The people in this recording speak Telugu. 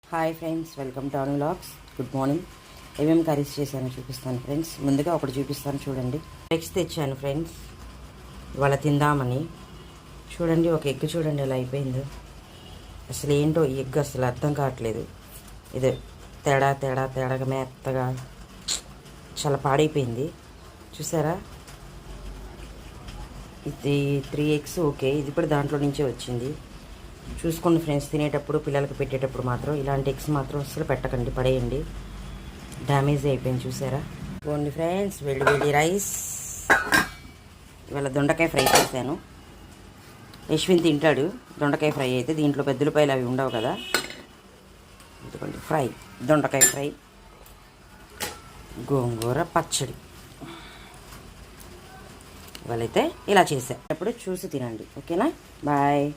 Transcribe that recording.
Hi friends, welcome to our vlogs. Good morning. ఏమేమి కర్రీస్ చేశానో చూపిస్తాను ఫ్రెండ్స్. ముందుగా ఒకటి చూపిస్తాను చూడండి. ఎగ్స్ తెచ్చాను ఫ్రెండ్స్, ఇవాళ తిందామని. చూడండి, ఒక ఎగ్ చూడండి ఎలా అయిపోయిందో. అసలు ఏంటో ఈ ఎగ్ అసలు అర్థం కావట్లేదు. ఇది తేడాగా మెత్తగా చాలా పాడైపోయింది. చూసారా, ఇది 3 ఎగ్స్ ఓకే, ఇది కూడా దాంట్లో నుంచే వచ్చింది. చూసుకోండి ఫ్రెండ్స్, తినేటప్పుడు పిల్లలకి పెట్టేటప్పుడు మాత్రం ఇలాంటి ఎగ్స్ మాత్రం అసలు పెట్టకండి, పడేయండి. డ్యామేజ్ అయిపోయింది చూసారా. ఇవ్వండి ఫ్రెండ్స్, వేడి రైస్. ఇవాళ దొండకాయ ఫ్రై చేశాను. యశ్విన్ తింటాడు దొండకాయ ఫ్రై అయితే. దీంట్లో పెద్దలపాయలు అవి ఉండవు కదా. ఇదిగోండి ఫ్రై, దొండకాయ ఫ్రై, గోంగూర పచ్చడి. ఇవాళైతే ఇలా చేసా. అప్పుడు చూసి తినండి, ఓకేనా. బాయ్.